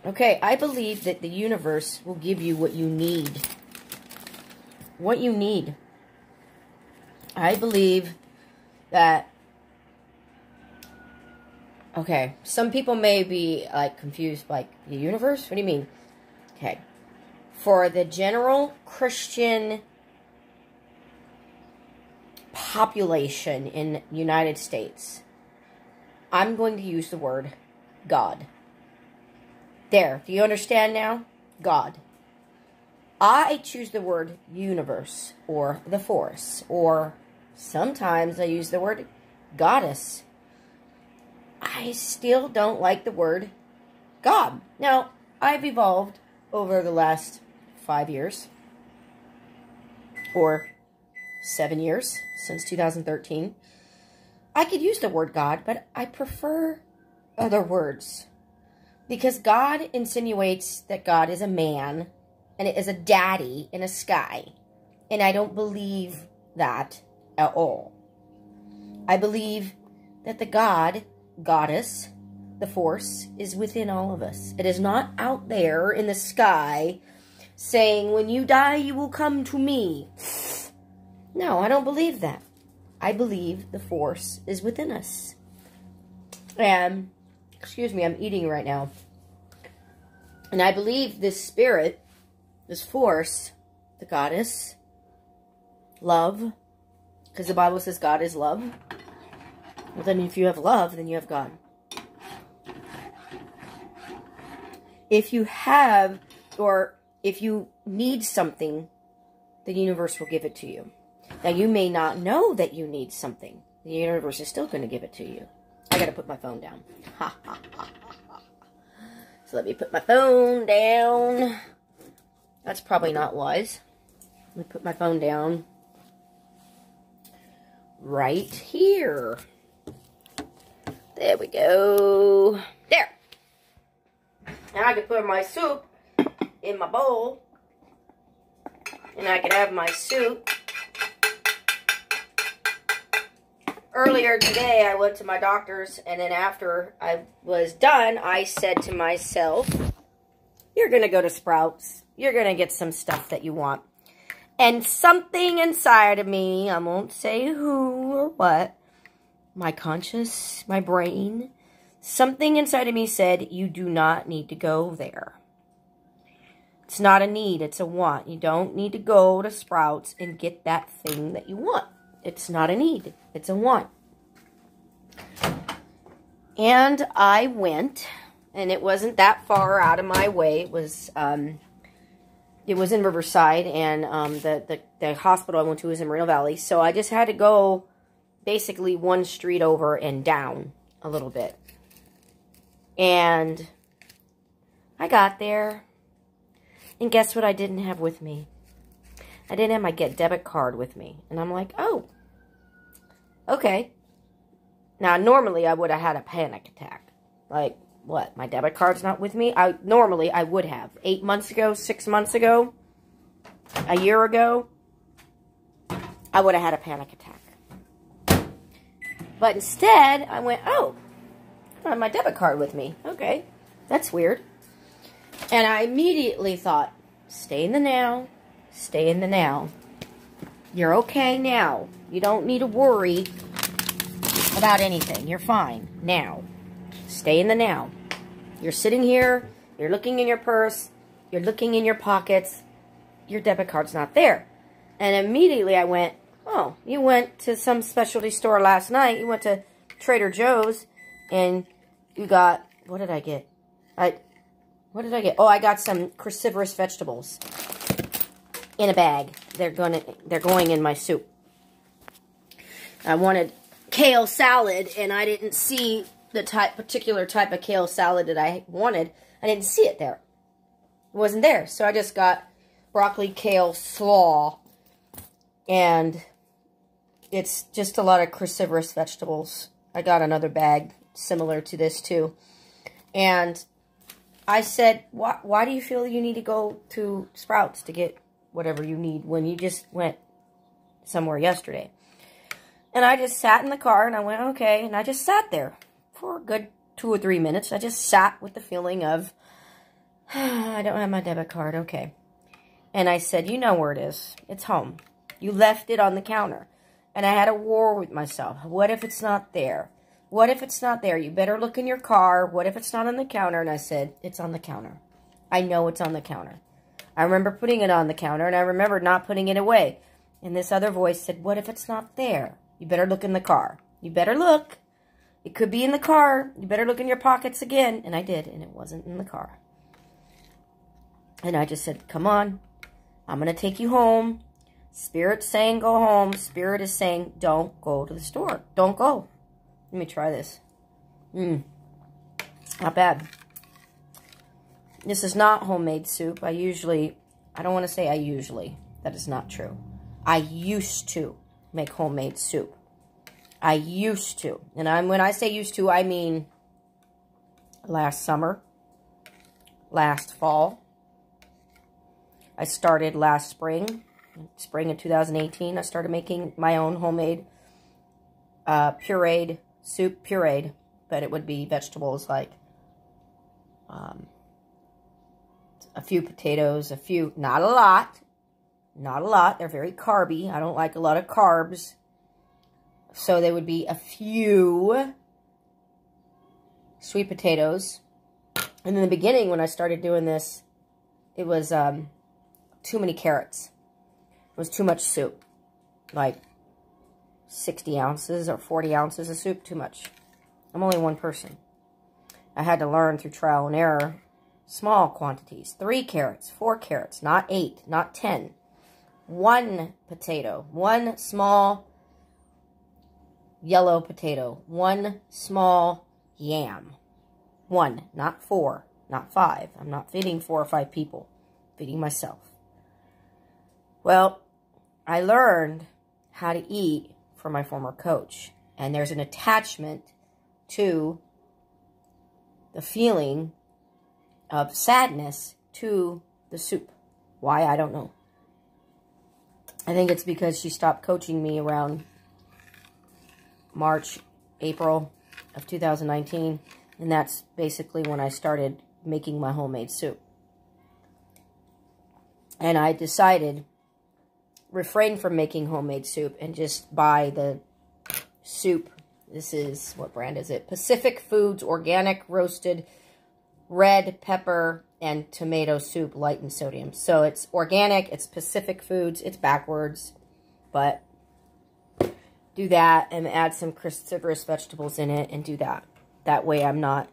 Okay, I believe that the universe will give you what you need. What you need. I believe that... Okay, some people may be, like, confused, like, the universe? What do you mean? Okay. For the general Christian population in the United States, I'm going to use the word God. There, do you understand now? God. I choose the word universe, or the force, or sometimes I use the word goddess. I still don't like the word God. Now, I've evolved over the last 5 years, or 7 years, since 2013. I could use the word God, but I prefer other words. Because God insinuates that God is a man, and it is a daddy in a sky. And I don't believe that at all. I believe that the God, goddess, the force, is within all of us. It is not out there in the sky saying, when you die, you will come to me. No, I don't believe that. I believe the force is within us. And, excuse me, I'm eating right now. And I believe this spirit, this force, the goddess, love, because the Bible says God is love. Well, then if you have love, then you have God. If you have, or if you need something, the universe will give it to you. Now, you may not know that you need something. The universe is still going to give it to you. I got to put my phone down. Ha, ha, ha, ha. So let me put my phone down. That's probably not wise. Let me put my phone down right here. There we go. There. Now I can put my soup in my bowl. And I can have my soup. Earlier today, I went to my doctor's, and then after I was done, I said to myself, you're going to go to Sprouts. You're going to get some stuff that you want. And something inside of me, I won't say who or what, my conscious, my brain, something inside of me said, you do not need to go there. It's not a need, it's a want. You don't need to go to Sprouts and get that thing that you want. It's not a need, it's a want. And I went, and it wasn't that far out of my way. It was in Riverside, and the hospital I went to was in Moreno Valley. So I just had to go basically one street over and down a little bit. And I got there, and guess what I didn't have with me? I didn't have my Get debit card with me. And I'm like, oh, okay. Now, normally I would have had a panic attack. Like, what? My debit card's not with me? Normally I would have. 8 months ago, 6 months ago, a year ago, I would have had a panic attack. But instead, I went, oh, I don't have my debit card with me. Okay, that's weird. And I immediately thought, stay in the now, stay in the now. You're okay now. You don't need to worry about anything. You're fine now. Stay in the now. You're sitting here, you're looking in your purse, you're looking in your pockets, your debit card's not there. And immediately I went, oh, you went to some specialty store last night, you went to Trader Joe's, and you got, what did I get? What did I get? Oh, I got some cruciferous vegetables in a bag. They're going in my soup. I wanted kale salad, and I didn't see the particular type of kale salad that I wanted. I didn't see it there. It wasn't there. So I just got broccoli, kale, slaw, and it's just a lot of cruciferous vegetables. I got another bag similar to this too. And I said, why do you feel you need to go to Sprouts to get whatever you need when you just went somewhere yesterday? And I just sat in the car, and I went, okay. And I just sat there for a good 2 or 3 minutes. I just sat with the feeling of, I don't have my debit card. Okay. And I said, you know where it is. It's home. You left it on the counter. And I had a war with myself. What if it's not there? What if it's not there? You better look in your car. What if it's not on the counter? And I said, it's on the counter. I know it's on the counter. I remember putting it on the counter, and I remember not putting it away. And this other voice said, what if it's not there? You better look in the car. You better look. It could be in the car. You better look in your pockets again. And I did, and it wasn't in the car. And I just said, come on. I'm going to take you home. Spirit's saying go home. Spirit is saying don't go to the store. Don't go. Let me try this. Not bad. This is not homemade soup. I don't want to say I usually. That is not true. I used to make homemade soup. I used to. And when I say used to, I mean last summer, last fall. I started last spring of 2018. I started making my own homemade pureed soup, but it would be vegetables like a few potatoes, not a lot. They're very carby. I don't like a lot of carbs. So there would be a few sweet potatoes. And in the beginning, when I started doing this, it was too many carrots. It was too much soup. Like 60 ounces or 40 ounces of soup, too much. I'm only one person. I had to learn through trial and error. Small quantities. 3 carrots, 4 carrots, not 8, not 10. 1 potato, 1 small yellow potato, 1 small yam. 1, not 4, not 5. I'm not feeding 4 or 5 people. I'm feeding myself. Well, I learned how to eat from my former coach. And there's an attachment to the feeling of sadness to the soup. Why, I don't know. I think it's because she stopped coaching me around March, April of 2019. And that's basically when I started making my homemade soup. And I decided refrain from making homemade soup and just buy the soup. This is, what brand is it? Pacific Foods Organic Roasted Red Pepper and Tomato Soup, light in sodium. So it's organic, it's Pacific Foods, it's backwards, but do that and add some cruciferous vegetables in it and do that. That way I'm not,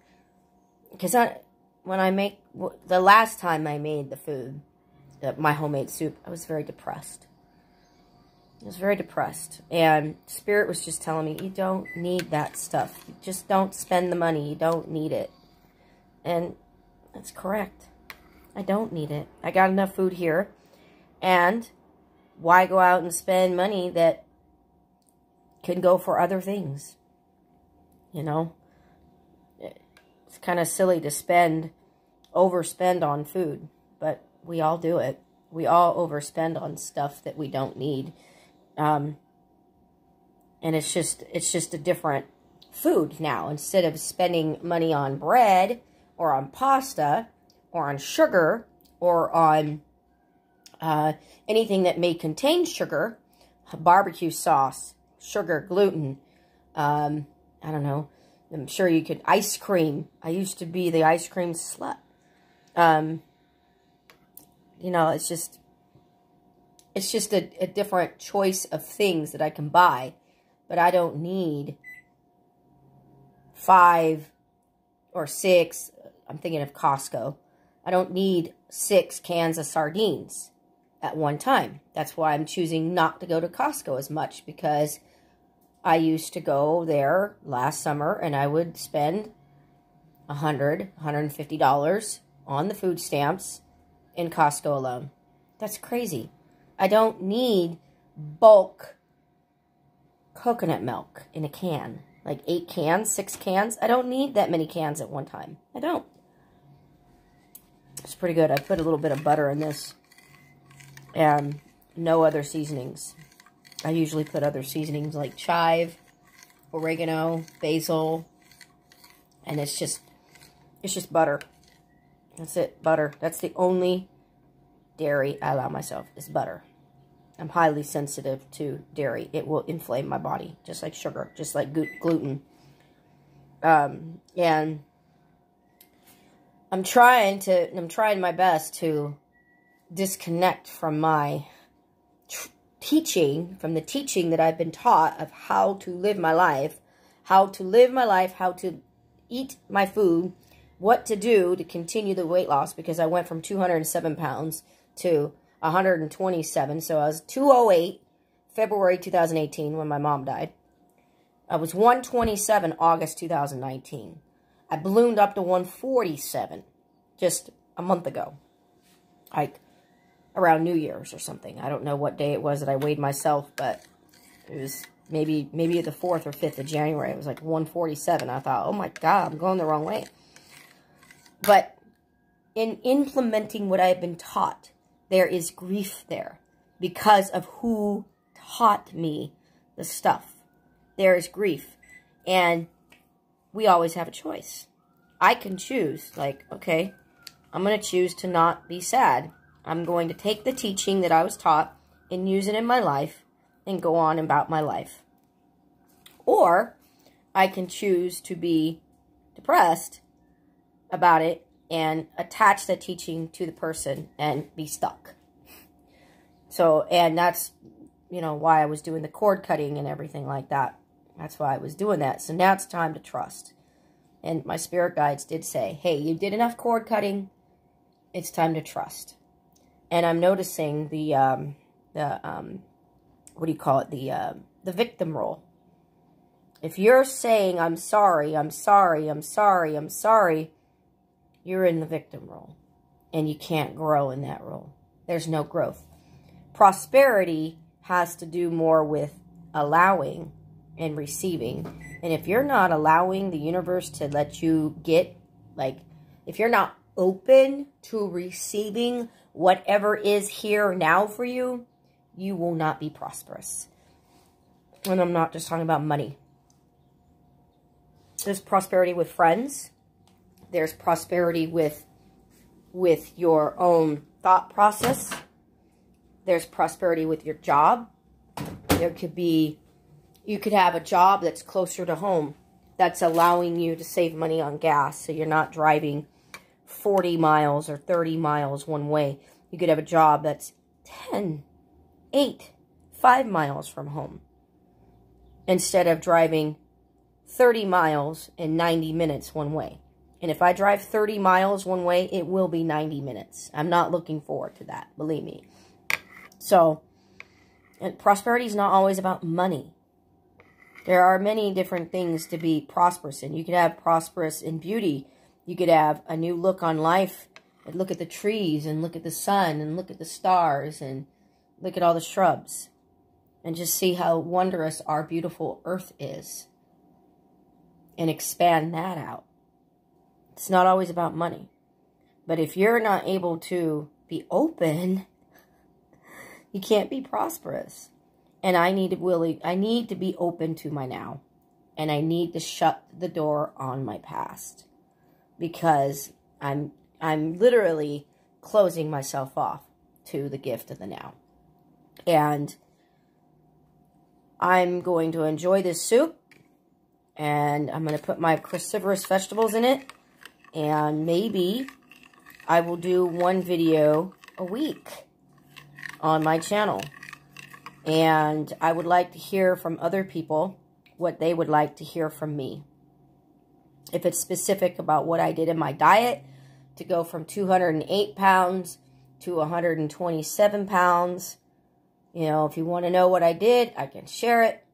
because the last time I made the food, my homemade soup, I was very depressed. I was very depressed. And Spirit was just telling me, you don't need that stuff. You just don't spend the money. You don't need it. And that's correct. I don't need it. I got enough food here. And why go out and spend money that can go for other things? You know? It's kind of silly to overspend on food. But we all do it. We all overspend on stuff that we don't need. And it's just a different food now. Instead of spending money on bread or on pasta or on sugar or on anything that may contain sugar, barbecue sauce, sugar, gluten, I don't know. I'm sure you could, ice cream. I used to be the ice cream slut. You know, it's just a different choice of things that I can buy. But I don't need 5 or 6, I'm thinking of Costco. I don't need 6 cans of sardines at one time. That's why I'm choosing not to go to Costco as much, because I used to go there last summer and I would spend $100, $150 on the food stamps in Costco alone. That's crazy. I don't need bulk coconut milk in a can. Like 8 cans, 6 cans. I don't need that many cans at one time. I don't. It's pretty good. I put a little bit of butter in this. And no other seasonings. I usually put other seasonings like chive, oregano, basil. And it's just butter. That's it. Butter. That's the only dairy I allow myself is butter. I'm highly sensitive to dairy. It will inflame my body, just like sugar, just like gluten. And I'm trying my best to disconnect from my teaching, from the teaching that I've been taught of how to live my life, how to eat my food, what to do to continue the weight loss, because I went from 207 pounds to 127. So I was 208 February 2018 when my mom died. I was 127 August 2019. I ballooned up to 147 just a month ago. Like around New Year's or something. I don't know what day it was that I weighed myself, but it was maybe the 4th or 5th of January. It was like 147. I thought, oh my God, I'm going the wrong way. But in implementing what I've been taught, there is grief there because of who taught me the stuff. There is grief. And we always have a choice. I can choose, like, okay, I'm going to choose to not be sad. I'm going to take the teaching that I was taught and use it in my life and go on about my life. Or I can choose to be depressed about it and attach the teaching to the person and be stuck. So, and that's, you know, why I was doing the cord cutting and everything like that. That's why I was doing that. So now it's time to trust. And my spirit guides did say, hey, you did enough cord cutting. It's time to trust. And I'm noticing the what do you call it? The victim role. If you're saying, I'm sorry, I'm sorry, I'm sorry, I'm sorry, you're in the victim role. And you can't grow in that role. There's no growth. Prosperity has to do more with allowing and receiving. And if you're not allowing the universe to let you get, like, if you're not open to receiving whatever is here now for you, you will not be prosperous. And I'm not just talking about money. There's prosperity with friends. There's prosperity with your own thought process. There's prosperity with your job. There could be, you could have a job that's closer to home, that's allowing you to save money on gas, so you're not driving 40 miles or 30 miles one way. You could have a job that's 5 miles from home, instead of driving 30 miles in 90 minutes one way. And if I drive 30 miles one way, it will be 90 minutes. I'm not looking forward to that, believe me. So, and prosperity is not always about money. There are many different things to be prosperous in. You could have prosperous in beauty. You could have a new look on life and look at the trees and look at the sun and look at the stars and look at all the shrubs and just see how wondrous our beautiful earth is and expand that out. It's not always about money. But if you're not able to be open, you can't be prosperous. And I need to be open to my now. And I need to shut the door on my past. Because I'm literally closing myself off to the gift of the now. And I'm going to enjoy this soup. And I'm going to put my cruciferous vegetables in it. And maybe I will do one video a week on my channel. And I would like to hear from other people what they would like to hear from me. If it's specific about what I did in my diet to go from 208 pounds to 127 pounds. You know, if you want to know what I did, I can share it.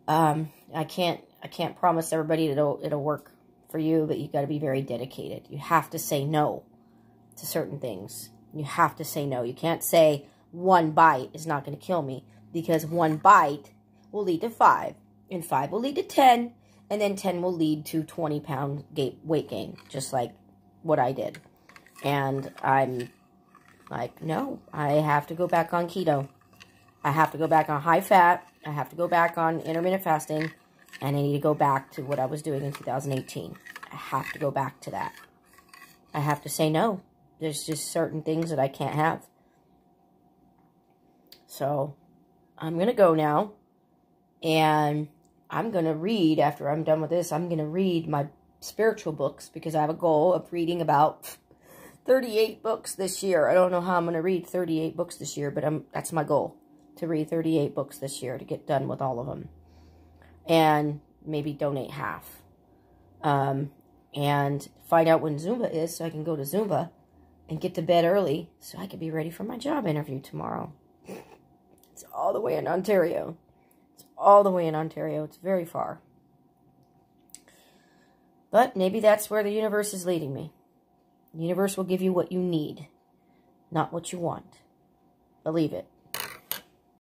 I can't promise everybody it'll work for you, but you got to be very dedicated. You have to say no to certain things. You have to say no. You can't say one bite is not going to kill me, because one bite will lead to 5, and 5 will lead to 10, and then 10 will lead to 20-pound weight gain, just like what I did. And I'm like, no, I have to go back on keto. I have to go back on high fat. I have to go back on intermittent fasting. And I need to go back to what I was doing in 2018. I have to go back to that. I have to say no. There's just certain things that I can't have. So I'm going to go now. And I'm going to read, after I'm done with this, I'm going to read my spiritual books. Because I have a goal of reading about 38 books this year. I don't know how I'm going to read 38 books this year. But that's my goal. To read 38 books this year. To get done with all of them. And maybe donate half. And find out when Zumba is so I can go to Zumba and get to bed early so I can be ready for my job interview tomorrow. It's all the way in Ontario. It's all the way in Ontario. It's very far. But maybe that's where the universe is leading me. The universe will give you what you need, not what you want. Believe it.